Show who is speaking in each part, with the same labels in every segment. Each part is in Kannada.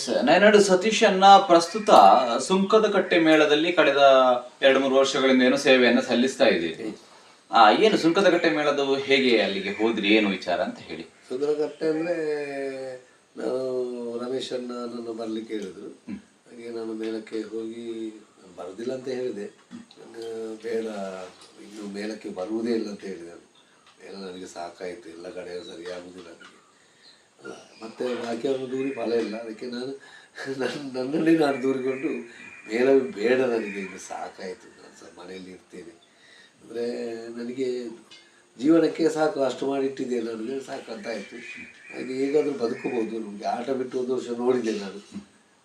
Speaker 1: ಎಸ್ ನಯನಾಡು ಸತೀಶನ್ನ ಪ್ರಸ್ತುತ ಸುಂಕದ ಕಟ್ಟೆ ಮೇಳದಲ್ಲಿ ಕಳೆದ 2-3 ವರ್ಷಗಳಿಂದ ಏನೋ ಸೇವೆಯನ್ನು ಸಲ್ಲಿಸ್ತಾ ಇದ್ದೀರಿ. ಏನು ಸುಂಕದ ಕಟ್ಟೆ ಮೇಳದ ಹೇಗೆ ಅಲ್ಲಿಗೆ ಹೋದ್ರಿ, ಏನು ವಿಚಾರ ಅಂತ ಹೇಳಿ.
Speaker 2: ಸುಂಕದಕಟ್ಟೆ ಅಂದ್ರೆ ನಾವು ರಮೇಶ್ ಅಣ್ಣ ನನ್ನ ಬರ್ಲಿಕ್ಕೆ ಹೇಳಿದ್ರು. ಹಾಗೆ ನಾನು ಮೇಳಕ್ಕೆ ಹೋಗಿ ಬರುದಿಲ್ಲ ಅಂತ ಹೇಳಿದೆ. ಬೇಡ, ಇನ್ನು ಮೇಳಕ್ಕೆ ಬರುವುದೇ ಇಲ್ಲ ಅಂತ ಹೇಳಿದೆ. ಮೇಳ ನನಗೆ ಸಾಕಾಯಿತು, ಎಲ್ಲ ಕಡೆ ಸರಿಯಾಗುವುದಿಲ್ಲ ನನಗೆ ಅಲ್ಲ. ಮತ್ತೆ ಬಾಕಿಯವ್ರನ್ನ ದೂರಿ ಫಲ ಇಲ್ಲ. ಅದಕ್ಕೆ ನಾನು ನನ್ನಲ್ಲಿ ನಾನು ದೂರಿಕೊಂಡು ಮೇಳವೇ ಬೇಡ, ನನಗೆ ಇದು ಸಾಕಾಯಿತು, ನಾನು ಸಹ ಮನೆಯಲ್ಲಿ ಇರ್ತೇನೆ ಅಂದರೆ ನನಗೆ ಜೀವನಕ್ಕೆ ಸಾಕು, ಅಷ್ಟು ಮಾಡಿಟ್ಟಿದ್ದೆ, ನನಗೆ ಸಾಕಂತಾಯಿತು. ಹಾಗೆ ಹೇಗಾದರೂ ಬದುಕಬಹುದು. ನಮಗೆ ಆಟ ಬಿಟ್ಟು ಒಂದು ವರ್ಷ ನೋಡಿದೆ ನಾನು.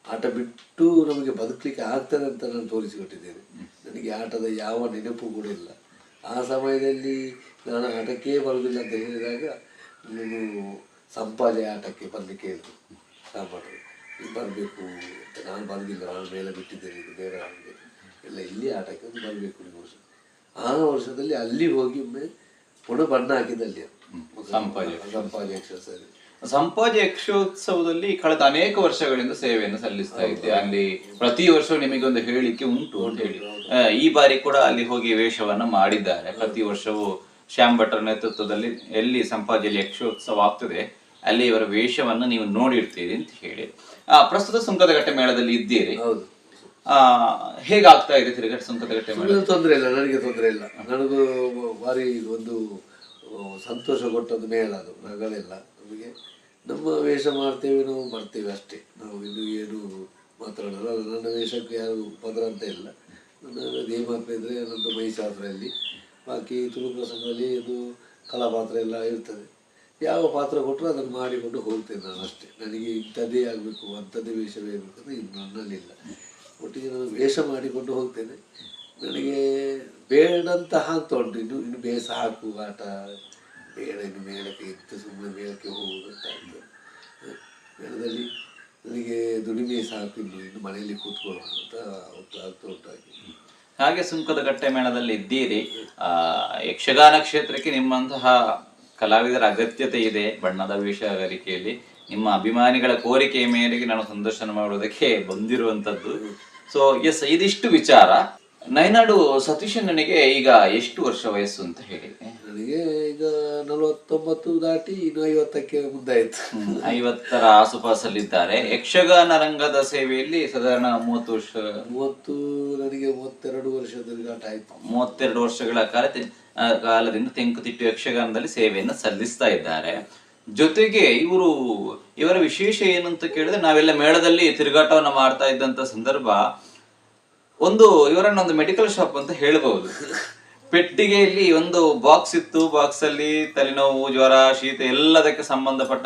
Speaker 2: ಆಟ ಬಿಟ್ಟು ನಮಗೆ ಬದುಕಲಿಕ್ಕೆ ಆಗ್ತದೆ ಅಂತ ನಾನು ತೋರಿಸಿಕೊಟ್ಟಿದ್ದೇನೆ. ನನಗೆ ಆಟದ ಯಾವ ನೆನಪು ಕೂಡ ಇಲ್ಲ. ಆ ಸಮಯದಲ್ಲಿ ನಾನು ಆಟಕ್ಕೆ ಬರುವುದಿಲ್ಲ ಅಂತ ಹೇಳಿದಾಗ ನೀನು ಸಂಪಾಜೆ ಆಟಕ್ಕೆ ಬರಲಿಕ್ಕೆ ಹೇಳಿದ್ರು ಸಾಂಬಾಟರು. ನೀವು ಬರಬೇಕು ಅಂತ. ನಾನು ಬರೋದಿಲ್ಲ, ನಾನು ಮೇಲೆ ಬಿಟ್ಟಿದ್ದೇನೆ, ಇದು ಬೇಡ ನನಗೆ, ಎಲ್ಲ ಇಲ್ಲಿ ಆಟಕ್ಕೆ ಒಂದು ಬರಬೇಕು ಈ ವರ್ಷ. ಆ ವರ್ಷದಲ್ಲಿ ಅಲ್ಲಿ ಹೋಗಿ ಒಮ್ಮೆ ಪುನಃ ಬಣ್ಣ ಹಾಕಿದಲ್ಲಿ ಸಂಪಾಜೆ ಎಕ್ಸರ್ಸೈಸ್.
Speaker 1: ಸಂಪಾಜೆ ಯಕ್ಷೋತ್ಸವದಲ್ಲಿ ಕಳೆದ ಅನೇಕ ವರ್ಷಗಳಿಂದ ಸೇವೆಯನ್ನು ಸಲ್ಲಿಸ್ತಾ ಇದ್ದೆ. ಅಲ್ಲಿ ಪ್ರತಿ ವರ್ಷವೂ ನಿಮಗೊಂದು ಹೇಳಿಕೆ ಉಂಟು ಅಂತ ಹೇಳಿ. ಈ ಬಾರಿ ಕೂಡ ಅಲ್ಲಿ ಹೋಗಿ ವೇಷವನ್ನ ಮಾಡಿದ್ದಾರೆ. ಪ್ರತಿ ವರ್ಷವೂ ಶ್ಯಾಮ್ ಭಟ್ರ ನೇತೃತ್ವದಲ್ಲಿ ಎಲ್ಲಿ ಸಂಪಾಜೆಯಲ್ಲಿ ಯಕ್ಷೋತ್ಸವ ಆಗ್ತದೆ ಅಲ್ಲಿ ಇವರ ವೇಷವನ್ನು ನೀವು ನೋಡಿರ್ತೀರಿ ಅಂತ ಹೇಳಿ. ಪ್ರಸ್ತುತ ಸುಂಕದಕಟ್ಟೆ ಮೇಳದಲ್ಲಿ ಇದ್ದೀರಿ.
Speaker 2: ಹೌದು.
Speaker 1: ಹೇಗಾಗ್ತಾ ಇದೆ ತಿರುಗಟ್ಟ ಸುಂಕದಕಟ್ಟೆ ಮೇಳ?
Speaker 2: ತೊಂದರೆ ಇಲ್ಲ, ನನಗೆ ತೊಂದರೆ ಇಲ್ಲ. ನನಗೂ ಭಾರಿ ಒಂದು ಸಂತೋಷ ಕೊಟ್ಟದ್ದು ಮೇಳ ಅದು. ನಗಳೆಲ್ಲ ನಮಗೆ ನಮ್ಮ ವೇಷ ಮಾಡ್ತೇವೆ, ನಾವು ಬರ್ತೇವೆ ಅಷ್ಟೇ. ನಾವು ಇನ್ನು ಏನು ಮಾತಾಡೋಲ್ಲ. ನನ್ನ ವೇಷಕ್ಕೆ ಯಾರು ಪದರ ಅಂತ ಇಲ್ಲ. ನನ್ನ ದೇವಮಾತ್ರ ಇದ್ದರೆ ನನ್ನದು ಮಹಿಷಾಸುರಲ್ಲಿ, ಬಾಕಿ ತುಳು ಪ್ರಸಂಗದಲ್ಲಿ ಅದು ಕಲಾಪಾತ್ರ ಎಲ್ಲ ಇರ್ತದೆ. ಯಾವ ಪಾತ್ರ ಕೊಟ್ಟರು ಅದನ್ನು ಮಾಡಿಕೊಂಡು ಹೋಗ್ತೇನೆ ನಾನು ಅಷ್ಟೇ. ನನಗೆ ಇಂಥದ್ದೇ ಆಗಬೇಕು, ಅಂಥದ್ದೇ ವೇಷವೇ ಆಗಬೇಕು ಅಂತ ಇನ್ನು ನನ್ನಲ್ಲಿಲ್ಲ. ಒಟ್ಟಿಗೆ ನಾನು ವೇಷ ಮಾಡಿಕೊಂಡು ಹೋಗ್ತೇನೆ. ನನಗೆ ಬೇಡಂತ ಆಗ್ತಾ ಉಂಟು. ಇನ್ನು ಬೇಸ ಹಾಕು ಆಟ ಬೇಡ, ಇನ್ನು ಮೇಳಕ್ಕೆ ಇತ್ತು, ಸುಮ್ಮನೆ ಮೇಳಕ್ಕೆ ಹೋಗುವುದಂತ ಆಗ್ತದೆ. ಮೇಳದಲ್ಲಿ ನನಗೆ ದುಡಿಮೆ ಸಾಕು, ಇನ್ನು ಮನೆಯಲ್ಲಿ ಕೂತ್ಕೊಳ್ಳೋಣ ಅಂತ ಆಗ್ತಾ ಉಂಟಾಗಿ.
Speaker 1: ಹಾಗೆ ಸುಂಕದಕಟ್ಟೆ ಮೇಳದಲ್ಲಿ ಇದ್ದೀರಿ. ಯಕ್ಷಗಾನ ಕ್ಷೇತ್ರಕ್ಕೆ ನಿಮ್ಮಂತಹ ಕಲಾವಿದರ ಅಗತ್ಯತೆ ಇದೆ. ಬಣ್ಣದ ವೇಷಗಾರಿಕೆಯಲ್ಲಿ ನಿಮ್ಮ ಅಭಿಮಾನಿಗಳ ಕೋರಿಕೆಯ ಮೇರೆಗೆ ನಾನು ಸಂದರ್ಶನ ಮಾಡುವುದಕ್ಕೆ ಬಂದಿರುವಂತದ್ದು. ಸೊ ಎಸ್, ಇದಿಷ್ಟು ವಿಚಾರ. ನಯನಾಡು ಸತೀಶಣ್ಣನಿಗೆ ಈಗ ಎಷ್ಟು ವರ್ಷ ವಯಸ್ಸು ಅಂತ ಹೇಳಿ?
Speaker 2: ನನಗೆ ಈಗ 49 ದಾಟಿ ಇನ್ನು 50ಕ್ಕೆ ಮುಂದಾಯ್ತು.
Speaker 1: 50ರ ಆಸುಪಾಸಲ್ಲಿದ್ದಾರೆ. ಯಕ್ಷಗಾನ ರಂಗದ ಸೇವೆಯಲ್ಲಿ ಸಾಧಾರಣ 30 ವರ್ಷ.
Speaker 2: ನನಗೆ 32 ವರ್ಷದ ಘಾಟ ಆಯ್ತು.
Speaker 1: 32 ವರ್ಷಗಳ ಕಾಲದಿಂದ ತೆಂಕುತಿಟ್ಟು ಯಕ್ಷಗಾನದಲ್ಲಿ ಸೇವೆಯನ್ನು ಸಲ್ಲಿಸ್ತಾ ಇದ್ದಾರೆ. ಜೊತೆಗೆ ಇವರ ವಿಶೇಷ ಏನು ಅಂತ ಕೇಳಿದ್ರೆ, ನಾವೆಲ್ಲ ಮೇಳದಲ್ಲಿ ತಿರುಗಾಟವನ್ನ ಮಾಡ್ತಾ ಇದ್ದಂತ ಸಂದರ್ಭ ಇವರನ್ನ ಒಂದು ಮೆಡಿಕಲ್ ಶಾಪ್ ಅಂತ ಹೇಳ್ಬಹುದು. ಪೆಟ್ಟಿಗೆಯಲ್ಲಿ ಒಂದು ಬಾಕ್ಸ್ ಇತ್ತು. ಬಾಕ್ಸ್ ಅಲ್ಲಿ ತಲೆನೋವು, ಜ್ವರ, ಶೀತ ಎಲ್ಲದಕ್ಕೆ ಸಂಬಂಧಪಟ್ಟ,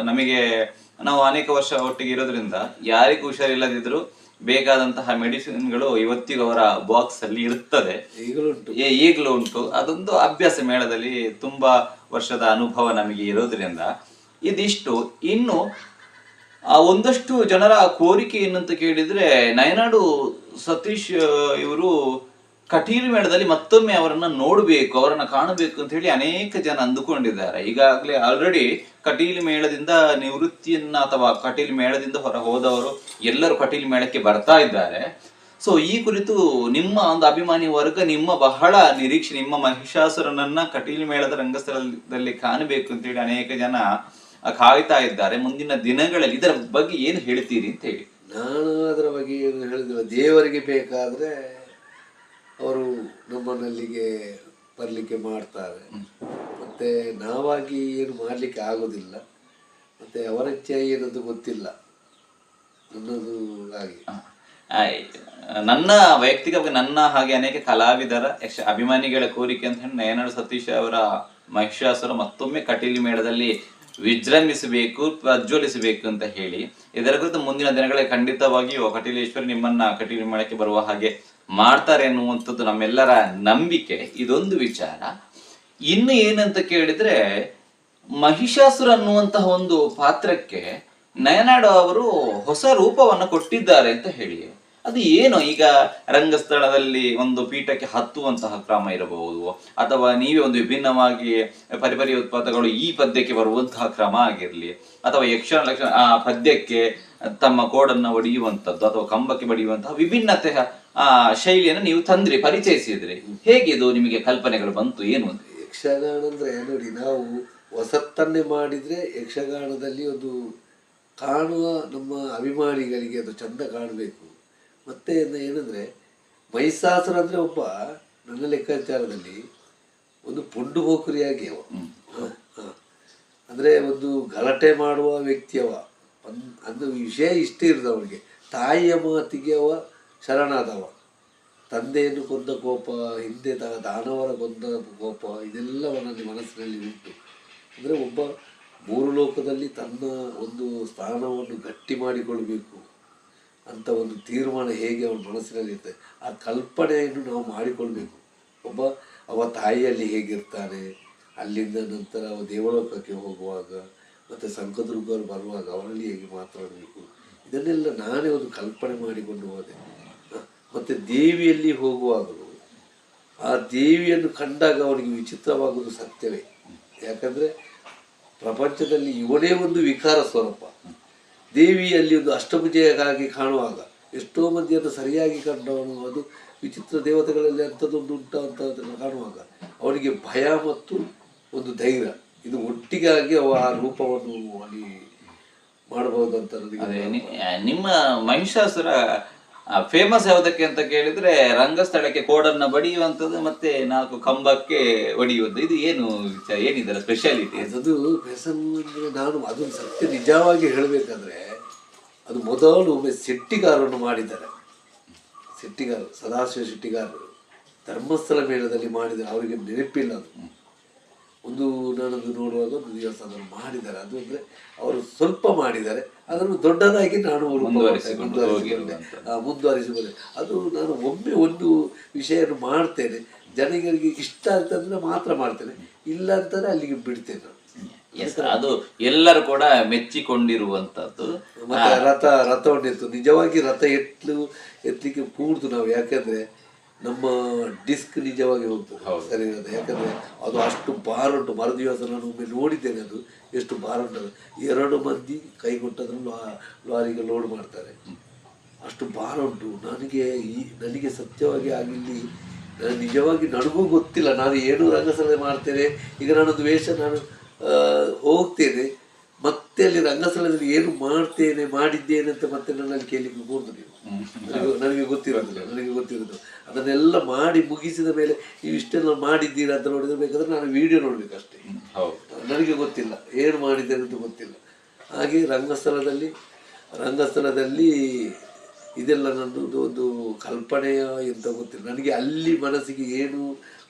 Speaker 1: ನಾವು ಅನೇಕ ವರ್ಷ ಒಟ್ಟಿಗೆ ಇರೋದ್ರಿಂದ ಯಾರಿಗೂ ಹುಷಾರಿಲ್ಲದಿದ್ರು ಬೇಕಾದಂತಹ ಮೆಡಿಸಿನ್ಗಳು ಇವತ್ತಿಗೂ ಅವರ ಬಾಕ್ಸ್ ಅಲ್ಲಿ ಇರ್ತದೆ, ಈಗಲೂ ಉಂಟು. ಅದೊಂದು ಅಭ್ಯಾಸ. ಮೇಳದಲ್ಲಿ ತುಂಬಾ ವರ್ಷದ ಅನುಭವ ನಮಗೆ ಇರೋದ್ರಿಂದ ಇದಿಷ್ಟು. ಇನ್ನು ಒಂದಷ್ಟು ಜನರ ಕೋರಿಕೆ ಏನಂತ ಕೇಳಿದ್ರೆ, ನಯನಾಡು ಸತೀಶ್ ಇವರು ಕಟೀಲು ಮೇಳದಲ್ಲಿ ಮತ್ತೊಮ್ಮೆ ಅವರನ್ನ ನೋಡ್ಬೇಕು, ಅವರನ್ನ ಕಾಣಬೇಕು ಅಂತ ಹೇಳಿ ಅನೇಕ ಜನ ಅಂದುಕೊಂಡಿದ್ದಾರೆ. ಈಗಾಗಲೇ ಆಲ್ರೆಡಿ ಕಟೀಲು ಮೇಳದಿಂದ ನಿವೃತ್ತಿಯನ್ನ ಅಥವಾ ಕಟೀಲು ಮೇಳದಿಂದ ಹೊರ ಹೋದವರು ಎಲ್ಲರೂ ಕಟೀಲು ಮೇಳಕ್ಕೆ ಬರ್ತಾ ಇದ್ದಾರೆ. ಸೊ ಈ ಕುರಿತು ನಿಮ್ಮ ಒಂದು ಅಭಿಮಾನಿ ವರ್ಗ ನಿಮ್ಮ ಬಹಳ ನಿರೀಕ್ಷೆ, ನಿಮ್ಮ ಮಹಿಷಾಸುರನನ್ನ ಕಟೀಲು ಮೇಳದ ರಂಗಸ್ಥಳದಲ್ಲಿ ಕಾಣಬೇಕು ಅಂತ ಹೇಳಿ ಅನೇಕ ಜನ ಕಾಯ್ತಾ ಇದ್ದಾರೆ. ಮುಂದಿನ ದಿನಗಳಲ್ಲಿ ಇದರ ಬಗ್ಗೆ ಏನು ಹೇಳ್ತೀರಿ ಅಂತ ಹೇಳಿ?
Speaker 2: ನಾನು ಅದರ ಬಗ್ಗೆ ಏನು ಹೇಳಿದಿಲ್ಲ. ದೇವರಿಗೆ ಬೇಕಾದ್ರೆ ಅವರು ನಮ್ಮನ್ನಲ್ಲಿಗೆ ಬರಲಿಕ್ಕೆ ಮಾಡ್ತಾರೆ. ಮತ್ತೆ ನಾವಾಗಿ ಏನು ಮಾಡಲಿಕ್ಕೆ ಆಗೋದಿಲ್ಲ. ಮತ್ತೆ ಅವರ ಇಚ್ಛೆ ಏನದು ಗೊತ್ತಿಲ್ಲ, ನನ್ನದು ಹಾಗೆ.
Speaker 1: ನನ್ನ ವೈಯಕ್ತಿಕ ನನ್ನ ಹಾಗೆ ಅನೇಕ ಕಲಾವಿದರ ಅಭಿಮಾನಿಗಳ ಕೋರಿಕೆ ಅಂತ ಹೇಳಿ ನಯನಾಡು ಸತೀಶ್ ಅವರ ಮಹಿಷಾಸುರ ಮತ್ತೊಮ್ಮೆ ಕಟೀಲು ಮೇಳದಲ್ಲಿ ವಿಜೃಂಭಿಸಬೇಕು, ಪ್ರಜ್ವಲಿಸಬೇಕು ಅಂತ ಹೇಳಿ. ಇದರ ಕುರಿತು ಮುಂದಿನ ದಿನಗಳಲ್ಲಿ ಖಂಡಿತವಾಗಿಯೂ ಕಟೀಲೇಶ್ವರಿ ನಿಮ್ಮನ್ನ ಕಟೀಲು ಮೇಳಕ್ಕೆ ಬರುವ ಹಾಗೆ ಮಾಡ್ತಾರೆ ಅನ್ನುವಂಥದ್ದು ನಮ್ಮೆಲ್ಲರ ನಂಬಿಕೆ. ಇದೊಂದು ವಿಚಾರ. ಇನ್ನು ಏನಂತ ಕೇಳಿದ್ರೆ, ಮಹಿಷಾಸುರ ಅನ್ನುವಂತಹ ಒಂದು ಪಾತ್ರಕ್ಕೆ ನಯನಾಡು ಅವರು ಹೊಸ ರೂಪವನ್ನ ಕೊಟ್ಟಿದ್ದಾರೆ ಅಂತ ಹೇಳಿ. ಅದು ಏನು ಈಗ ರಂಗಸ್ಥಳದಲ್ಲಿ ಒಂದು ಪೀಠಕ್ಕೆ ಹತ್ತುವಂತಹ ಕ್ರಮ ಇರಬಹುದು, ಅಥವಾ ನೀವೇ ಒಂದು ವಿಭಿನ್ನವಾಗಿ ಪರಿಪರಿ ಉತ್ಪಾದಗಳು ಈ ಪದ್ಯಕ್ಕೆ ಬರುವಂತಹ ಕ್ರಮ ಆಗಿರ್ಲಿ, ಅಥವಾ ಯಕ್ಷಗಾನ ಲಕ್ಷಣ ಆ ಪದ್ಯಕ್ಕೆ ತಮ್ಮ ಕೋಡನ್ನು ಒಡೆಯುವಂಥದ್ದು ಅಥವಾ ಕಂಬಕ್ಕೆ ಬಡಿಯುವಂತಹ ವಿಭಿನ್ನತೆಯ ಶೈಲಿಯನ್ನು ನೀವು ತಂದ್ರಿ, ಪರಿಚಯಿಸಿದ್ರಿ. ಹೇಗಿದು ನಿಮಗೆ ಕಲ್ಪನೆಗಳು ಬಂತು, ಏನು ಅಂತ?
Speaker 2: ಯಕ್ಷಗಾನ ಅಂದ್ರೆ ನೋಡಿ, ನಾವು ಹೊಸತನ್ನೇ ಮಾಡಿದ್ರೆ ಯಕ್ಷಗಾನದಲ್ಲಿ ಒಂದು ಕಾಣುವ ನಮ್ಮ ಅಭಿಮಾನಿಗಳಿಗೆ ಅದು ಚಂದ ಕಾಣಬೇಕು. ಮತ್ತೆ ಏನಂದ್ರೆ ಮೈಸಾಸುರ ಅಂದ್ರೆ ಒಬ್ಬ ನನ್ನ ಲೆಕ್ಕಾಚಾರದಲ್ಲಿ ಒಂದು ಪುಂಡು ಹೋಕರಿಯಾಗಿ ಅವ, ಅಂದ್ರೆ ಒಂದು ಗಲಾಟೆ ಮಾಡುವ ವ್ಯಕ್ತಿಯವ. ಅದು ವಿಷಯ ಇಷ್ಟ ಇರೋದು ಅವನಿಗೆ. ತಾಯಿಯ ಮಾತಿಗೆ ಅವ ಶರಣಾದವ. ತಂದೆಯನ್ನು ಕೊಂದ ಕೋಪ, ಹಿಂದೆ ದಾನವರ ಕೊಂದ ಕೋಪ, ಇದೆಲ್ಲ ಅವನಲ್ಲಿ ಮನಸ್ಸಿನಲ್ಲಿ ಉಂಟು. ಅಂದರೆ ಒಬ್ಬ ಮೂರು ಲೋಕದಲ್ಲಿ ತನ್ನ ಒಂದು ಸ್ಥಾನವನ್ನು ಗಟ್ಟಿ ಮಾಡಿಕೊಳ್ಬೇಕು ಅಂತ ಒಂದು ತೀರ್ಮಾನ ಹೇಗೆ ಅವನ ಮನಸ್ಸಿನಲ್ಲಿ ಇರ್ತದೆ, ಆ ಕಲ್ಪನೆಯನ್ನು ನಾವು ಮಾಡಿಕೊಳ್ಬೇಕು. ಅವ ತಾಯಿಯಲ್ಲಿ ಹೇಗಿರ್ತಾನೆ, ಅಲ್ಲಿಂದ ನಂತರ ಅವ ದೇವಲೋಕಕ್ಕೆ ಹೋಗುವಾಗ ಮತ್ತು ಸಂಕದುರ್ಗರು ಬರುವಾಗ ಅವರಲ್ಲಿ ಹೇಗೆ ಮಾತಾಡಬೇಕು, ಇದನ್ನೆಲ್ಲ ನಾನೇ ಒಂದು ಕಲ್ಪನೆ ಮಾಡಿಕೊಂಡು ಹೋದೆ. ಮತ್ತು ದೇವಿಯಲ್ಲಿ ಹೋಗುವಾಗಲೂ ಆ ದೇವಿಯನ್ನು ಕಂಡಾಗ ಅವನಿಗೆ ವಿಚಿತ್ರವಾಗುವುದು ಸತ್ಯವೇ. ಯಾಕಂದರೆ ಪ್ರಪಂಚದಲ್ಲಿ ಇವನೇ ಒಂದು ವಿಕಾರ ಸ್ವರೂಪ. ದೇವಿಯಲ್ಲಿ ಒಂದು ಅಷ್ಟಭುಜೆಯಾಗಿ ಕಾಣುವಾಗ ಎಷ್ಟೋ ಮಂದಿಯನ್ನು ಸರಿಯಾಗಿ ಕಂಡವನು, ಅದು ವಿಚಿತ್ರ ದೇವತೆಗಳಲ್ಲಿ ಅಂಥದ್ದೊಂದು ಉಂಟ ಅಂತ ಕಾಣುವಾಗ ಅವನಿಗೆ ಭಯ ಮತ್ತು ಒಂದು ಧೈರ್ಯ, ಇದು ಒಟ್ಟಿಗಾಗಿ ಅವ ಆ ರೂಪವನ್ನು ಅಲ್ಲಿ ಮಾಡಬಹುದು ಅಂತ
Speaker 1: ನಿಮ್ಮ ಮಹಿಷಾಸುರ ಫೇಮಸ್ ಯಾವುದಕ್ಕೆ ಅಂತ ಕೇಳಿದ್ರೆ ರಂಗಸ್ಥಳಕ್ಕೆ ಕೋಡನ್ನ ಬಡಿಯುವಂಥದ್ದು ಮತ್ತೆ 4 ಕಂಬಕ್ಕೆ ಹೊಡೆಯುವುದು. ಇದು ಏನು ಏನಿದರ ಸ್ಪೆಷಾಲಿಟಿ?
Speaker 2: ಅದು ನಾನು ಅದನ್ನು ಸತ್ಯ ನಿಜವಾಗಿ ಹೇಳಬೇಕಾದ್ರೆ ಅದು ಮೊದಲು ಒಮ್ಮೆ ಶೆಟ್ಟಿಗಾರನ್ನು ಮಾಡಿದ್ದಾರೆ. ಶೆಟ್ಟಿಗಾರರು ಸದಾಶಿವ ಶೆಟ್ಟಿಗಾರರು ಧರ್ಮಸ್ಥಳ ಮೇಳದಲ್ಲಿ ಮಾಡಿದ್ದಾರೆ. ಅವರಿಗೆ ನೆನಪಿಲ್ಲ ಅದು. ಒಂದು ನಾನದು ನೋಡುವಾಗ ಒಂದು ದಿವಸ ಅದನ್ನು ಮಾಡಿದ್ದಾರೆ. ಅದು ಅಂದರೆ ಅವರು ಸ್ವಲ್ಪ ಮಾಡಿದ್ದಾರೆ, ಅದನ್ನು ದೊಡ್ಡದಾಗಿ ನಾನು ಮುಂದುವರಿಸಿಕೊಂಡೆ. ಅದು ನಾನು ಒಮ್ಮೆ ಒಂದು ವಿಷಯವನ್ನು ಮಾಡ್ತೇನೆ, ಜನಗಳಿಗೆ ಇಷ್ಟ ಅಂತಂದ್ರೆ ಮಾತ್ರ ಮಾಡ್ತೇನೆ, ಇಲ್ಲ ಅಂತಂದ್ರೆ ಅಲ್ಲಿಗೆ ಬಿಡ್ತೇನೆ ನಾನು.
Speaker 1: ಅದು ಎಲ್ಲರೂ ಕೂಡ ಮೆಚ್ಚಿಕೊಂಡಿರುವಂತದ್ದು.
Speaker 2: ಮತ್ತೆ ರಥವನ್ನು ನಿಜವಾಗಿ ರಥ ಎತ್ತಲಿಕ್ಕೆ ಕೂಡ್ದು ನಾವು. ಯಾಕಂದ್ರೆ ನಮ್ಮ ಡಿಸ್ಕ್ ನಿಜವಾಗಿ ಹೋಗ್ತದೆ ಸರಿ ಇರೋದು. ಯಾಕಂದ್ರೆ ಅದು ಅಷ್ಟು ಭಾರ ಉಂಟು. ಮರುದಿವಸ ನಾನು ಒಮ್ಮೆ ನೋಡಿದ್ದೇನೆ ಅದು ಎಷ್ಟು ಭಾರ ಉಂಟು. 2 ಮಂದಿ ಕೈಗೊಟ್ಟದ್ರಲ್ಲಿ ಲಾರಿಗೆ ಲೋಡ್ ಮಾಡ್ತಾರೆ, ಅಷ್ಟು ಭಾರ ಉಂಟು. ನನಗೆ ಸತ್ಯವಾಗಿ ಆಗಿಲ್ಲಿ ನಿಜವಾಗಿ ನನಗೂ ಗೊತ್ತಿಲ್ಲ ನಾನು ಏನು ರಂಗಸ್ಥಳ ಮಾಡ್ತೇನೆ. ಈಗ ನಾನೊಂದು ವೇಷ ನಾನು ಹೋಗ್ತೇನೆ, ಮತ್ತೆ ಅಲ್ಲಿ ರಂಗಸ್ಥಳದಲ್ಲಿ ಏನು ಮಾಡಿದ್ದೇನೆ ಅಂತ ಮತ್ತೆ ನನ್ನಲ್ಲಿ ಕೇಳಲಿಕ್ಕೆ ಕೂರ್ದು ನೀವು. ನನಗೆ ಗೊತ್ತಿರೋದು ಅದನ್ನೆಲ್ಲ ಮಾಡಿ ಮುಗಿಸಿದ ಮೇಲೆ ನೀವು ಇಷ್ಟೆಲ್ಲ ಮಾಡಿದ್ದೀರಾ ಅಂತ ನೋಡಿದ್ರೆ ಬೇಕಾದ್ರೆ ನಾನು ವಿಡಿಯೋ ನೋಡ್ಬೇಕು ಅಷ್ಟೇ. ನನಗೆ ಗೊತ್ತಿಲ್ಲ ಏನು ಮಾಡಿದ್ದೇನೆ ಅಂತ ಗೊತ್ತಿಲ್ಲ. ಹಾಗೆ ರಂಗಸ್ಥಳದಲ್ಲಿ ಇದೆಲ್ಲ ನನ್ನದು ಒಂದು ಕಲ್ಪನೆಯ ಎಂತ ಗೊತ್ತಿಲ್ಲ. ನನಗೆ ಅಲ್ಲಿ ಮನಸ್ಸಿಗೆ ಏನು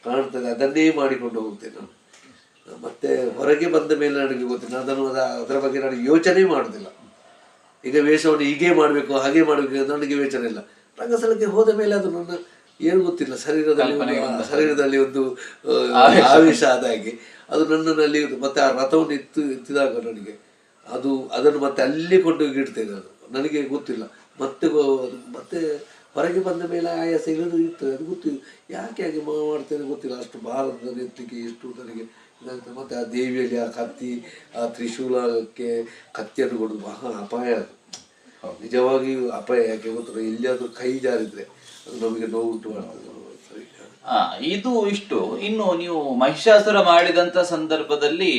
Speaker 2: ಕಾಣ್ತದೆ ಅದನ್ನೇ ಮಾಡಿಕೊಂಡು ಹೋಗ್ತೇನೆ ನಾನು. ಮತ್ತೆ ಹೊರಗೆ ಬಂದ ಮೇಲೆ ನನಗೆ ಗೊತ್ತಿಲ್ಲ, ಅದರ ಬಗ್ಗೆ ನನಗೆ ಯೋಚನೆ ಮಾಡುವುದಿಲ್ಲ. ಈಗ ವೇಷವನ್ನು ಹೀಗೆ ಮಾಡಬೇಕು ಹಾಗೆ ಮಾಡಬೇಕು ನನಗೆ ಯೋಚನೆ ಇಲ್ಲ. ರಂಗಸ್ಥಳಕ್ಕೆ ಹೋದ ಮೇಲೆ ಅದು ನನ್ನ ಏನು ಗೊತ್ತಿಲ್ಲ, ಶರೀರದಲ್ಲಿ ಒಂದು ಆವೇಶ ಆದ ಹಾಗೆ ಅದು ನನ್ನಲ್ಲಿ. ಮತ್ತೆ ಆ ರಥವನ್ನು ಎತ್ತಿದಾಗ ನನಗೆ ಅದನ್ನು ಮತ್ತೆ ಅಲ್ಲಿ ಕೊಂಡು ಇಡ್ತೇನೆ. ನನಗೆ ಗೊತ್ತಿಲ್ಲ. ಮತ್ತೆ ಹೊರಗೆ ಬಂದ ಮೇಲೆ ಆಯಾಸ ಇರ್ತದೆ, ಅದು ಗೊತ್ತಿಲ್ಲ ಯಾಕೆ ಹಾಗೆ ಮಾಡ್ತೇನೆ ಗೊತ್ತಿಲ್ಲ. ಅಷ್ಟು ಭಾರತದಲ್ಲಿ ಎತ್ತಲಿಕ್ಕೆ ಎಷ್ಟು ನನಗೆ ಇದಾಗ್ತದೆ. ಮತ್ತು ಆ ದೇವಿಯಲ್ಲಿ ಆ ಕತ್ತಿ, ಆ ತ್ರಿಶೂಲಕ್ಕೆ ಕತ್ತಿಯನ್ನು ಕೊಡೋದು ಮಹಾ ಅಪಾಯ. ಅದು ನಿಜವಾಗಿ ಅಪಾಯ. ಯಾಕೆ ಗೊತ್ತಿಲ್ಲ, ಎಲ್ಲಿಯಾದ್ರೂ ಕೈ ಜಾರಿದ್ರೆ ಅದು ನಮಗೆ ನೋವುಂಟು ಮಾಡ್ತದೆ. ಸರಿ,
Speaker 1: ಇದು ಇಷ್ಟು. ಇನ್ನು ನೀವು ಮಹಿಷಾಸುರ ಮಾಡಿದಂತ ಸಂದರ್ಭದಲ್ಲಿ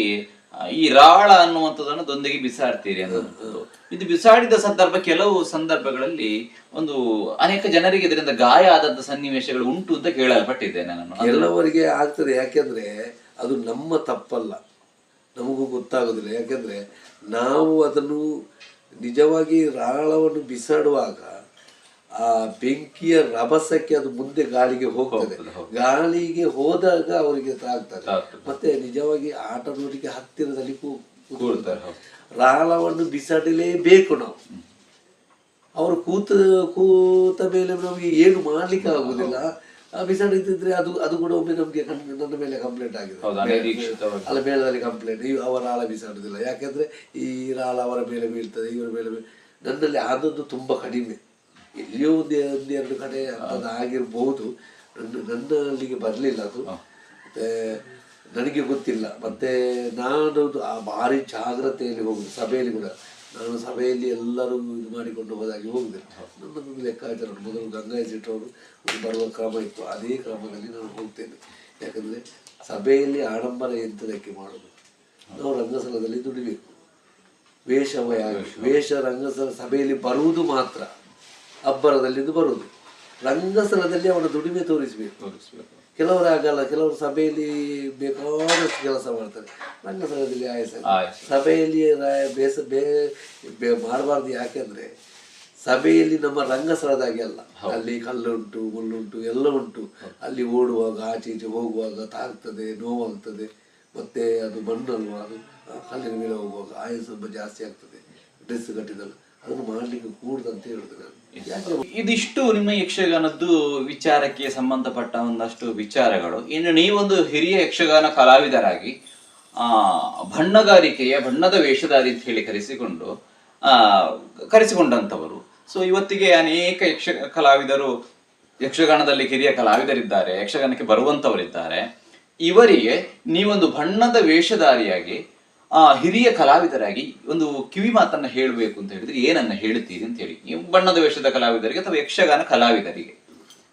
Speaker 1: ಈ ರಾಳ ಅನ್ನುವಂಥದ್ದನ್ನು ದೊಂದಿಗೆ ಬಿಸಾಡ್ತೀರಿ ಅನ್ನೋದು. ಇದು ಬಿಸಾಡಿದ ಸಂದರ್ಭ ಕೆಲವು ಸಂದರ್ಭಗಳಲ್ಲಿ ಒಂದು ಅನೇಕ ಜನರಿಗೆ ಇದರಿಂದ ಗಾಯ ಆದಂತ ಸನ್ನಿವೇಶಗಳು ಉಂಟು ಅಂತ ಕೇಳಲ್ಪಟ್ಟಿದ್ದೇನೆ ನಾನು.
Speaker 2: ಕೆಲವರಿಗೆ ಆಗ್ತದೆ, ಯಾಕೆಂದ್ರೆ ಅದು ನಮ್ಮ ತಪ್ಪಲ್ಲ, ನಮಗೂ ಗೊತ್ತಾಗೋದಿಲ್ಲ. ಯಾಕೆಂದ್ರೆ ನಾವು ಅದನ್ನು ನಿಜವಾಗಿ ರಾಳವನ್ನು ಬಿಸಾಡುವಾಗ ಆ ಬೆಂಕಿಯ ರಭಸಕ್ಕೆ ಅದು ಮುಂದೆ ಗಾಳಿಗೆ ಹೋಗ್ತದೆ. ಗಾಳಿಗೆ ಹೋದಾಗ ಅವರಿಗೆ ಆಗ್ತದೆ. ಮತ್ತೆ ನಿಜವಾಗಿ ಆಟ ನೋಡಿಗೆ ಹತ್ತಿರದಲ್ಲಿ ಕೂರ್ತಾರೆ. ರಾಳವನ್ನು ಬಿಸಾಡಲೇಬೇಕು ನಾವು. ಅವರು ಕೂತ ಮೇಲೆ ನಮಗೆ ಏನು ಮಾಡ್ಲಿಕ್ಕೆ ಆಗುದಿಲ್ಲ. ಬಿಸಾಡಿದ್ರೆ ಅದು ಕೂಡ ಒಮ್ಮೆ ನಮಗೆ ನನ್ನ ಮೇಲೆ ಕಂಪ್ಲೇಂಟ್ ಆಗಿದೆ. ಅಲ್ಲ, ಮೇಳದಲ್ಲಿ ಕಂಪ್ಲೇಂಟ್, ಅವರ ರಾಳ ಬಿಸಾಡುದಿಲ್ಲ. ಯಾಕೆಂದ್ರೆ ಈ ರಾಳ ಅವರ ಮೇಲೆ ಬೀಳ್ತದೆ, ಇವರ ಮೇಲೆ ನನ್ನಲ್ಲಿ ಆದದ್ದು ತುಂಬಾ ಕಡಿಮೆ. ಎಲ್ಲಿಯೋ ಒಂದೆರಡು ಕಡೆ ಅಂಥದ್ದು ಆಗಿರ್ಬೋದು. ನನ್ನ ಅಲ್ಲಿಗೆ ಬರಲಿಲ್ಲ ಅದು, ಮತ್ತೆ ನನಗೆ ಗೊತ್ತಿಲ್ಲ. ಮತ್ತೆ ನಾನು ಭಾರಿ ಜಾಗ್ರತೆಯಲ್ಲಿ ಹೋಗುದು ಸಭೆಯಲ್ಲಿ ಕೂಡ. ನಾನು ಸಭೆಯಲ್ಲಿ ಎಲ್ಲರೂ ಇದು ಮಾಡಿಕೊಂಡು ಹೋದಾಗಿ ಹೋಗಿದೆ. ನನ್ನದೊಂದು ಲೆಕ್ಕಾಚಾರ ಮೊದಲು ಗಂಗಾಯಿಸಿಟ್ಟವರು ಬರುವ ಕ್ರಮ ಇತ್ತು, ಅದೇ ಕ್ರಮದಲ್ಲಿ ನಾನು ಹೋಗ್ತೇನೆ. ಯಾಕಂದರೆ ಸಭೆಯಲ್ಲಿ ಆಡಂಬರ ಎಂಥದಕ್ಕೆ ಮಾಡೋದು, ನಾವು ರಂಗಸ್ಥಳದಲ್ಲಿ ದುಡಿಬೇಕು. ವೇಷ ರಂಗಸ್ಥಳ ಸಭೆಯಲ್ಲಿ ಬರುವುದು ಮಾತ್ರ, ಅಬ್ಬರದಲ್ಲಿದ್ದು ಬರುವುದು. ರಂಗಸ್ಥಳದಲ್ಲಿ ಅವನ ದುಡಿಮೆ ತೋರಿಸಬೇಕು. ಕೆಲವರು ಆಗಲ್ಲ, ಕೆಲವರು ಸಭೆಯಲ್ಲಿ ಬೇಕಾದಷ್ಟು ಕೆಲಸ ಮಾಡ್ತಾರೆ, ರಂಗಸ್ಥಳದಲ್ಲಿ ಆಯಸ. ಸಭೆಯಲ್ಲಿ ಮಾಡಬಾರ್ದು. ಯಾಕೆಂದ್ರೆ ಸಭೆಯಲ್ಲಿ ನಮ್ಮ ರಂಗಸ್ಥಳದಾಗಿ ಅಲ್ಲ, ಅಲ್ಲಿ ಕಲ್ಲುಂಟು ಮುಳ್ಳುಂಟು ಎಲ್ಲ ಉಂಟು. ಅಲ್ಲಿ ಓಡುವಾಗ ಆಚೆ ಈಚೆ ಹೋಗುವಾಗ ತಾಗ್ತದೆ, ನೋವಾಗ್ತದೆ. ಮತ್ತೆ ಅದು ಮಣ್ಣಲ್ವಾ, ಅದು ಕಲ್ಲಿನ ಮೇಲೆ ಹೋಗುವಾಗ ಆಯಸ್ಸು ಸ್ವಲ್ಪ ಜಾಸ್ತಿ ಆಗ್ತದೆ. ಡ್ರೆಸ್ ಕಟ್ಟಿದಲ್ಲ, ಅದನ್ನು ಮಾಡ್ಲಿಕ್ಕೆ ಕೂಡದಂತ ಹೇಳುದು ನಾನು.
Speaker 1: ಇದಿಷ್ಟು ನಿಮ್ಮ ಯಕ್ಷಗಾನದ್ದು ವಿಚಾರಕ್ಕೆ ಸಂಬಂಧಪಟ್ಟ ಒಂದಷ್ಟು ವಿಚಾರಗಳು. ಇನ್ನು ನೀವೊಂದು ಹಿರಿಯ ಯಕ್ಷಗಾನ ಕಲಾವಿದರಾಗಿ ಬಣ್ಣದ ವೇಷಧಾರಿ ಅಂತ ಹೇಳಿ ಕರೆಸಿಕೊಂಡಂಥವರು. ಸೊ ಇವತ್ತಿಗೆ ಅನೇಕ ಕಲಾವಿದರು ಯಕ್ಷಗಾನದಲ್ಲಿ ಹಿರಿಯ ಕಲಾವಿದರಿದ್ದಾರೆ, ಯಕ್ಷಗಾನಕ್ಕೆ ಬರುವಂಥವರಿದ್ದಾರೆ. ಇವರಿಗೆ ನೀವೊಂದು ಬಣ್ಣದ ವೇಷಧಾರಿಯಾಗಿ ಹಿರಿಯ ಕಲಾವಿದರಾಗಿ ಒಂದು ಕಿವಿ ಮಾತನ್ನ ಹೇಳಬೇಕು ಅಂತ ಹೇಳಿದ್ರೆ ಏನನ್ನ ಹೇಳ್ತೀರಿ ಅಂತ ಹೇಳಿ, ನೀವು ಬಣ್ಣದ ವೇಷದ ಕಲಾವಿದರಿಗೆ ಅಥವಾ ಯಕ್ಷಗಾನ ಕಲಾವಿದರಿಗೆ.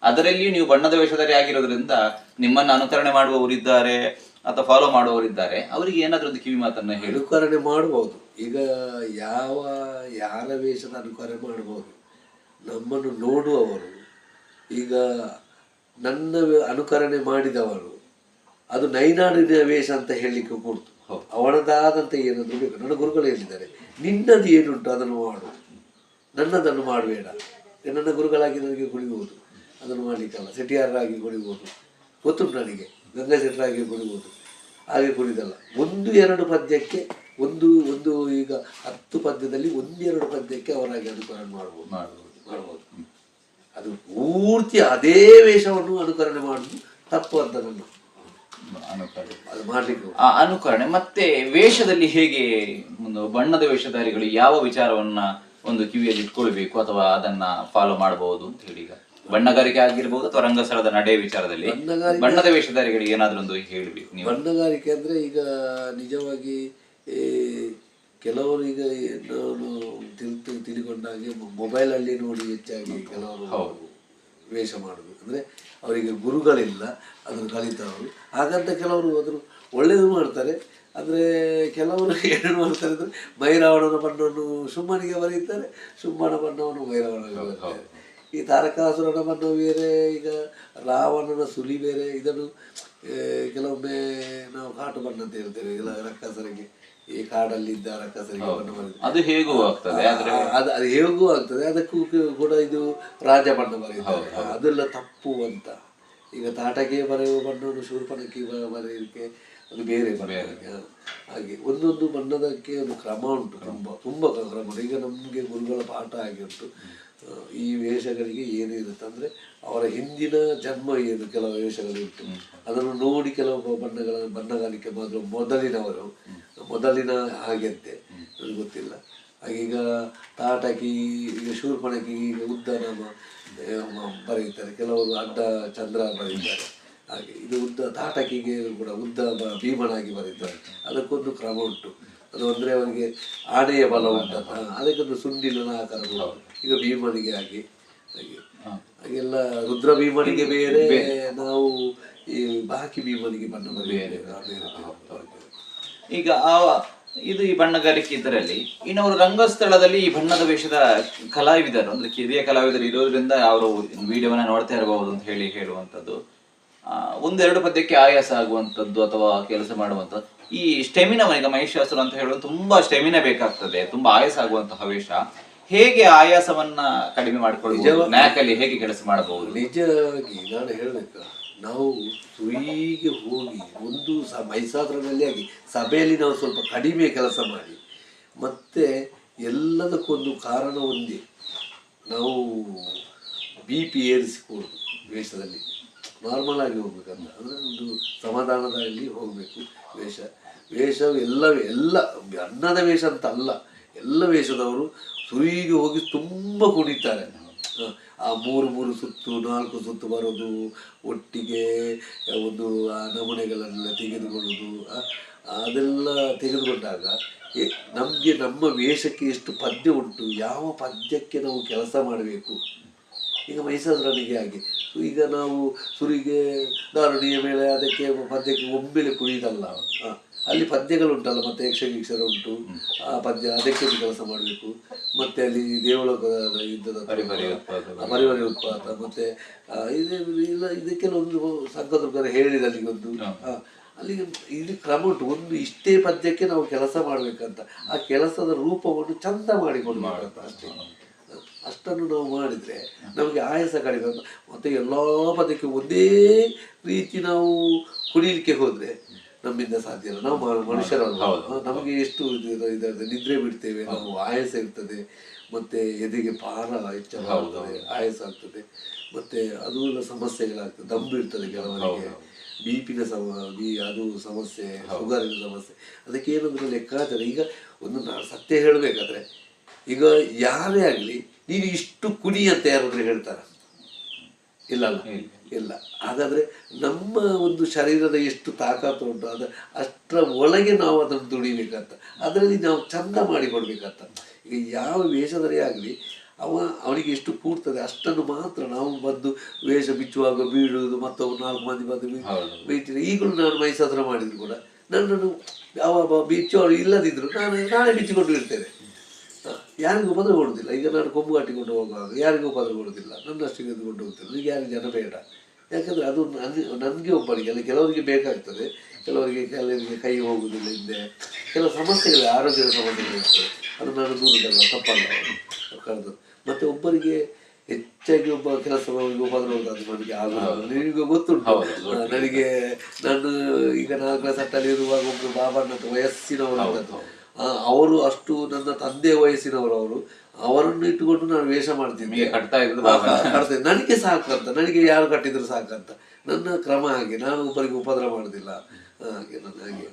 Speaker 1: ಅದರಲ್ಲಿಯೂ ನೀವು ಬಣ್ಣದ ವೇಷಧಾರಿ ಆಗಿರೋದ್ರಿಂದ ನಿಮ್ಮನ್ನು ಅನುಕರಣೆ ಮಾಡುವವರಿದ್ದಾರೆ ಅಥವಾ ಫಾಲೋ ಮಾಡುವವರಿದ್ದಾರೆ, ಅವರಿಗೆ ಏನಾದ್ರೂ ಒಂದು ಕಿವಿ ಮಾತನ್ನ ಹೇಳಿ.
Speaker 2: ಅನುಕರಣೆ ಮಾಡಬಹುದು. ಈಗ ಯಾರ ವೇಷದ ಅನುಕರಣೆ ಮಾಡಬಹುದು. ನಮ್ಮನ್ನು ನೋಡುವವರು, ಈಗ ನನ್ನ ಅನುಕರಣೆ ಮಾಡಿದವರು ಅದು ನೈನಾಡಿನ ವೇಷ ಅಂತ ಹೇಳಲಿಕ್ಕೆ ಕೂಡ್ತು. ಅವನದಾದಂತ ಏನಾದ್ರು ಬೇಕು. ನನ್ನ ಗುರುಗಳು ಹೇಳಿದ್ದಾರೆ, ನಿನ್ನದು ಏನುಂಟು ಅದನ್ನು ಮಾಡು, ನನ್ನದನ್ನು ಮಾಡಬೇಡ. ನನ್ನ ಗುರುಗಳಾಗಿ ನನಗೆ ಕುಣಿಬಹುದು, ಅದನ್ನು ಮಾಡಲಿಕ್ಕಲ್ಲ. ಸೆಟಿಯಾರರಾಗಿ ಕುಣಿಬಹುದು ಗೊತ್ತುಂಟು ನನಗೆ, ಗಂಗಾ ಶೆಟ್ಟರಾಗಿ ಕುಣಿಬಹುದು. ಹಾಗೆ ಕುಣಿದಲ್ಲ. 1-2 ಪದ್ಯಕ್ಕೆ ಒಂದು ಈಗ 10 ಪದ್ಯದಲ್ಲಿ 1-2 ಪದ್ಯಕ್ಕೆ ಅವರಾಗಿ ಅನುಕರಣೆ ಮಾಡ್ಬೋದು. ಅದು ಪೂರ್ತಿ ಅದೇ ವೇಷವನ್ನು ಅನುಕರಣೆ ಮಾಡುದು ತಪ್ಪು ಅಂತ ನನ್ನ
Speaker 1: ಅನುಕರಣೆ. ಮತ್ತೆ ವೇಷದಲ್ಲಿ ಹೇಗೆ ಒಂದು ಬಣ್ಣದ ವೇಷಧಾರಿಗಳು ಯಾವ ವಿಚಾರವನ್ನ ಒಂದು ಕಿವಿಯಲ್ಲಿ ಇಟ್ಕೊಳ್ಬೇಕು ಅಥವಾ ಅದನ್ನ ಫಾಲೋ ಮಾಡಬಹುದು ಅಂತ ಹೇಳಿ, ಈಗ ಬಣ್ಣಗಾರಿಕೆ ಆಗಿರ್ಬೋದು ಅಥವಾ ರಂಗಸ್ಥಳದ ನಡೆ ವಿಚಾರದಲ್ಲಿ ಬಣ್ಣದ ವೇಷಧಾರಿಗಳಿಗೆ ಏನಾದ್ರೂ ಒಂದು ಹೇಳ್ಬೇಕು ನೀವು.
Speaker 2: ಬಣ್ಣಗಾರಿಕೆ ಅಂದ್ರೆ ಈಗ ನಿಜವಾಗಿ ಕೆಲವರು ಈಗ ತಿಳ್ಕೊಂಡಾಗೆ ಮೊಬೈಲ್ ಅಲ್ಲಿ ನೋಡಿ ಹೆಚ್ಚಾಗಿ ಕೆಲವರು ವೇಷ ಮಾಡುದು. ಅಂದ್ರೆ ಅವರಿಗೆ ಗುರುಗಳಿಲ್ಲ, ಅದನ್ನು ಕಲಿತವರು. ಹಾಗಂತ ಕೆಲವರು ಅದ್ರ ಒಳ್ಳೇದು ಮಾಡ್ತಾರೆ. ಅಂದರೆ ಕೆಲವರು ಏನು ಮಾಡ್ತಾರೆ ಅಂದರೆ ಭೈರವಣನ ಬಣ್ಣವನ್ನು ಶುಂಭನಿಗೆ ಬರೀತಾರೆ, ಶುಂಭನ ಬಣ್ಣವನ್ನು ಭೈರವನಿಗೆ ಬರೀತಾರೆ. ಈ ತಾರಕಾಸುರನ ಬಣ್ಣ ಬೇರೆ, ಈಗ ರಾವಣನ ಸುಲಿ ಬೇರೆ. ಇದನ್ನು ಕೆಲವೊಮ್ಮೆ ನಾವು ಕಾಟು ಬಣ್ಣ ಅಂತ ಹೇಳ್ತೇವೆ. ಇಲ್ಲ ರಕ್ಕಸರಿಗೆ, ಈ ಕಾಡಲ್ಲಿದ್ದ ರಕ್ಕಸರಿಗೆ ಬಣ್ಣ ಬರೀತಾರೆ.
Speaker 1: ಅದು ಹೇಗೂ ಆಗ್ತದೆ,
Speaker 2: ಅದು ಹೇಗೂ ಆಗ್ತದೆ. ಅದಕ್ಕೂ ಕೂಡ ಇದು ರಾಜ ಬಣ್ಣ ಬರೀತಾರೆ. ಅದೆಲ್ಲ ತಪ್ಪು ಅಂತ. ಈಗ ತಾಟಕ್ಕೆ ಬರೆಯುವ ಬಣ್ಣವನ್ನು ಶೂರ್ಪಣಕ್ಕೆ ಬರೆಯಲಿಕ್ಕೆ ಅದು ಬೇರೆ ಬಣ್ಣ. ಹಾಗೆ ಒಂದೊಂದು ಬಣ್ಣದಕ್ಕೆ ಒಂದು ಕ್ರಮ ಉಂಟು, ತುಂಬ ಕ್ರಮ ಉಂಟು. ಈಗ ನಮಗೆ ಗುರುಗಳ ಪಾಠ ಆಗಿ ಉಂಟು. ಈ ವೇಷಗಳಿಗೆ ಏನಿರುತ್ತೆ ಅಂದರೆ ಅವರ ಹಿಂದಿನ ಜನ್ಮ ಏನು, ಕೆಲವು ವೇಷಗಳುಂಟು. ಅದನ್ನು ನೋಡಿ ಕೆಲವು ಬಣ್ಣಗಾರಿಕೆ ಮೊದಲಿನ ಹಾಗೆಂತೆ ನನಗೆ ಗೊತ್ತಿಲ್ಲ. ಹಾಗೀಗ ತಾಟಕಿ, ಈಗ ಶೂರ್ಪಣಕಿ ಈಗ ಉದ್ದ ಬರೀತಾರೆ, ಕೆಲವರು ಅಡ್ಡ ಚಂದ್ರ ಬರೀತಾರೆ. ಹಾಗೆ ಇದು ಉದ್ದ ತಾಟಕಿಗೆ ಕೂಡ ಉದ್ದ ಭೀಮನಾಗಿ ಬರೀತಾರೆ. ಅದಕ್ಕೊಂದು ಕ್ರಮ ಉಂಟು. ಅದು ಅಂದರೆ ಅವನಿಗೆ ಆನೆಯ ಬಲ ಉಂಟಲ್ಲ, ಅದಕ್ಕೊಂದು ಸುಂಡಿಲನ ಆಕಾರ ಕೂಡ. ಈಗ ಭೀಮನಿಗೆ ಹಾಗೆ ಹಾಗೆಲ್ಲ ರುದ್ರ ಭೀಮನಿಗೆ ಬೇರೆ, ನಾವು ಈ ಬಾಕಿ ಭೀಮನಿಗೆ ಬಣ್ಣ ಬೇರೆ.
Speaker 1: ಈಗ ಇದು ಈ ಬಣ್ಣಗಾರಿಕೆ ಇದರಲ್ಲಿ ಇನ್ನವರು ರಂಗಸ್ಥಳದಲ್ಲಿ ಈ ಬಣ್ಣದ ವೇಷದ ಕಲಾವಿದರು ಅಂದ್ರೆ ಕಿರಿಯ ಕಲಾವಿದರು ಇರೋದ್ರಿಂದ ಅವರು ವಿಡಿಯೋವನ್ನ ನೋಡ್ತಾ ಇರಬಹುದು ಅಂತ ಹೇಳುವಂಥದ್ದು. 1-2 ಪದ್ಯಕ್ಕೆ ಆಯಾಸ ಆಗುವಂಥದ್ದು ಅಥವಾ ಕೆಲಸ ಮಾಡುವಂಥದ್ದು. ಈ ಸ್ಟೆಮಿನಾ, ಈಗ ಮಹಿಷಾಸುರ ಅಂತ ಹೇಳುವುದು ತುಂಬಾ ಸ್ಟೆಮಿನಾ ಬೇಕಾಗ್ತದೆ, ತುಂಬಾ ಆಯಾಸ ಆಗುವಂತಹ ವೇಷ. ಹೇಗೆ ಆಯಾಸವನ್ನ ಕಡಿಮೆ ಮಾಡಿಕೊಳ್ಳಬಹುದು, ನ್ಯಾಕಲ್ಲಿ ಹೇಗೆ ಕೆಲಸ ಮಾಡಬಹುದು?
Speaker 2: ನಿಜವಾಗಿ ನಾನು ಹೇಳಬೇಕು, ನಾವು ಸುಯಿಗೆ ಹೋಗಿ ಒಂದು ಮಹಿಷಾಸುರನಲ್ಲಿ ಆಗಿ ಸಭೆಯಲ್ಲಿ ನಾವು ಸ್ವಲ್ಪ ಕಡಿಮೆ ಕೆಲಸ ಮಾಡಿ, ಮತ್ತೆ ಎಲ್ಲದಕ್ಕೊಂದು ಕಾರಣ ಒಂದೇ, ನಾವು BP ಏರಿಸಿಕೊಳ್ಳುದು ವೇಷದಲ್ಲಿ. ನಾರ್ಮಲ್ ಆಗಿ ಹೋಗ್ಬೇಕಂತ ಅಂದರೆ ಒಂದು ಸಮಾಧಾನದಲ್ಲಿ ಹೋಗಬೇಕು. ವೇಷ ಎಲ್ಲ ಬಣ್ಣದ ವೇಷ ಅಂತ ಅಲ್ಲ, ಎಲ್ಲ ವೇಷದವರು ಸುಯಿಗೆ ಹೋಗಿ ತುಂಬ ಕುಣಿತಾರೆ. ಆ 3 ಸುತ್ತು 4 ಸುತ್ತು ಬರೋದು, ಒಟ್ಟಿಗೆ ಒಂದು ಆ ನಮೂನೆಗಳನ್ನೆಲ್ಲ ತೆಗೆದುಕೊಳ್ಳೋದು, ಅದೆಲ್ಲ ತೆಗೆದುಕೊಂಡಾಗ ನಮಗೆ ನಮ್ಮ ವೇಷಕ್ಕೆ ಎಷ್ಟು ಪದ್ಯ ಉಂಟು, ಯಾವ ಪದ್ಯಕ್ಕೆ ನಾವು ಕೆಲಸ ಮಾಡಬೇಕು. ಈಗ ಮೈಸೂರಿನಿಗೆ ಹಾಗೆ ಈಗ ನಾವು ಸುರಿಗೆ ದಾರುಣಿಯ ಮೇಲೆ ಅದಕ್ಕೆ ಪದ್ಯಕ್ಕೆ ಒಮ್ಮೆಲೆ ಕುಣಿದಲ್ಲ, ಅಲ್ಲಿ ಪದ್ಯಗಳುಂಟಲ್ಲ, ಮತ್ತೆ ಯಕ್ಷರ ಉಂಟು, ಆ ಪದ್ಯ ಅದಕ್ಕೆ ಕೆಲಸ ಮಾಡಬೇಕು. ಮತ್ತೆ ಅಲ್ಲಿ ದೇವಳೋಕದ ಯುದ್ಧದ ಪರಿವಾರ ಉತ್ಪಾತ, ಮತ್ತೆ ಇಲ್ಲ ಇದಕ್ಕೆಲ್ಲ ಒಂದು ಸಂಘದುರ್ಗರ ಹೇಳಿದ ಅಲ್ಲಿಗೊಂದು ಅಲ್ಲಿಗೆ ಇಲ್ಲಿ ಕ್ರಮ ಉಂಟು. ಒಂದು ಇಷ್ಟೇ ಪದ್ಯಕ್ಕೆ ನಾವು ಕೆಲಸ ಮಾಡ್ಬೇಕಂತ, ಆ ಕೆಲಸದ ರೂಪವನ್ನು ಚಂದ ಮಾಡಿಕೊಡ್ಬೇಕಂತ ಅಷ್ಟೇ. ಅಷ್ಟನ್ನು ನಾವು ಮಾಡಿದರೆ ನಮಗೆ ಆಯಾಸ ಕಡಿಮೆ. ಮತ್ತು ಎಲ್ಲ ಪದ್ಯಕ್ಕೆ ಒಂದೇ ರೀತಿ ನಾವು ಕುಣಿಲಿಕ್ಕೆ ಹೋದರೆ ನಮ್ಮಿಂದ ಸಾಧ್ಯ ಇಲ್ಲ. ನಾವು ಮನುಷ್ಯರಲ್ಲ, ನಮಗೆ ಎಷ್ಟು ನಿದ್ರೆ ಬಿಡ್ತೇವೆ, ನಾವು ಆಯಾಸ ಇರ್ತದೆ, ಮತ್ತೆ ಎದೆಗೆ ಭಾರ ಹೆಚ್ಚಾಗ್ತದೆ, ಆಯಾಸ ಆಗ್ತದೆ, ಮತ್ತೆ ಅದು ಎಲ್ಲ ಸಮಸ್ಯೆಗಳಾಗ್ತದೆ. ದಮ್ಮು ಇರ್ತದೆ ಕೆಲವರಿಗೆ, BP ಅದು ಸಮಸ್ಯೆ, ಶುಗರಿನ ಸಮಸ್ಯೆ. ಅದಕ್ಕೆ ಏನಂದ್ರೆ ಲೆಕ್ಕಾಚಾರ. ಈಗ ಒಂದು ನಾನು ಸತ್ಯ ಹೇಳಬೇಕಾದ್ರೆ, ಈಗ ಯಾರೇ ಆಗಲಿ ನೀನು ಇಷ್ಟು ಕುಣಿ ಅಂತ ಯಾರಾದ್ರೂ ಹೇಳ್ತಾರ? ಇಲ್ಲ. ಹಾಗಾದ್ರೆ ನಮ್ಮ ಒಂದು ಶರೀರದ ಎಷ್ಟು ತಾಕತ್ತು ಉಂಟು, ಅಷ್ಟರ ಒಳಗೆ ನಾವು ಅದನ್ನು ದುಡಿಬೇಕಂತ, ಅದರಲ್ಲಿ ನಾವು ಚಂದ ಮಾಡಿಕೊಡ್ಬೇಕಂತ. ಈಗ ಯಾವ ವೇಷದರೆ ಆಗಲಿ ಅವನಿಗೆ ಎಷ್ಟು ಕೂಡ್ತದೆ ಅಷ್ಟನ್ನು ಮಾತ್ರ ನಾವು ಬಂದು ವೇಷ ಬಿಚ್ಚುವಾಗ ಬೀಳುವುದು, ಮತ್ತೊಬ್ಬರು 4 ಮಂದಿ ಬಂದು ಬೀಳ್ತೀನಿ. ಈಗಲೂ ನಾನು ಮೈಸಾತ್ರ ಮಾಡಿದ್ರು ಕೂಡ ನನ್ನನ್ನು ಬಿಚ್ಚೋರು ಇಲ್ಲದಿದ್ರು ನಾನೇ ಬಿಚ್ಚಿಕೊಂಡು ಇರ್ತೇನೆ. ಯಾರಿಗೂ ಉಪದ್ರ ಕೊಡುವುದಿಲ್ಲ. ಈಗ ನಾನು ಕೊಂಬು ಕಟ್ಟಿಕೊಂಡು ಹೋಗುವಾಗ ಯಾರಿಗೂ ಉಪದ್ರ ಕೊಡುವುದಿಲ್ಲ, ನನ್ನಷ್ಟಿಗೆ ಎದ್ದುಕೊಂಡು ಹೋಗ್ತೇನೆ. ಈಗ ಯಾರಿಗೆ ಜನ ಬೇಡ, ಯಾಕಂದರೆ ಅದು ನನಗೆ ಒಬ್ಬರಿಗೆ ಅಲ್ಲ, ಕೆಲವರಿಗೆ ಬೇಕಾಗ್ತದೆ, ಕೆಲವರಿಗೆ ಕೈ ಹೋಗುವುದಿಲ್ಲ, ಹಿಂದೆ ಕೆಲವು ಸಮಸ್ಯೆಗಳು, ಆರೋಗ್ಯದ ಸಮಸ್ಯೆಗಳಿರ್ತದೆ. ಅದು ನಾನು ದೂರದಲ್ಲ, ತಪ್ಪಲ್ಲ ಕಳೆದು. ಮತ್ತು ಒಬ್ಬರಿಗೆ ಹೆಚ್ಚಾಗಿ ಒಬ್ಬ ಕೆಲಸ ಉಪದ್ರ ಅದು ನನಗೆ ಆಗೋದು ನಿಮಗೆ ಗೊತ್ತುಂಟು. ನನಗೆ ನಾನು ಈಗ 4ನೇ ಕ್ಲಾಸಲ್ಲಿ ಇರುವಾಗ ಒಬ್ಬರು ಬಾಬಣ್ಣ ವಯಸ್ಸಿನವರು, ಅವರು ಅಷ್ಟು ನನ್ನ ತಂದೆ ವಯಸ್ಸಿನವರು, ಅವರನ್ನು ಇಟ್ಟುಕೊಂಡು ನಾನು ವೇಷ ಮಾಡ್ತೀನಿ, ನನಗೆ ಸಾಕಂತ, ನನಗೆ ಯಾರು ಕಟ್ಟಿದ್ರು ಸಾಕಂತ ನನ್ನ ಕ್ರಮ ಹಾಗೆ. ನಾನು ಒಬ್ಬರಿಗೆ ಉಪದ್ರ ಮಾಡುದಿಲ್ಲ ಹಾಗೆ. ನನ್ನ ಹಾಗೆ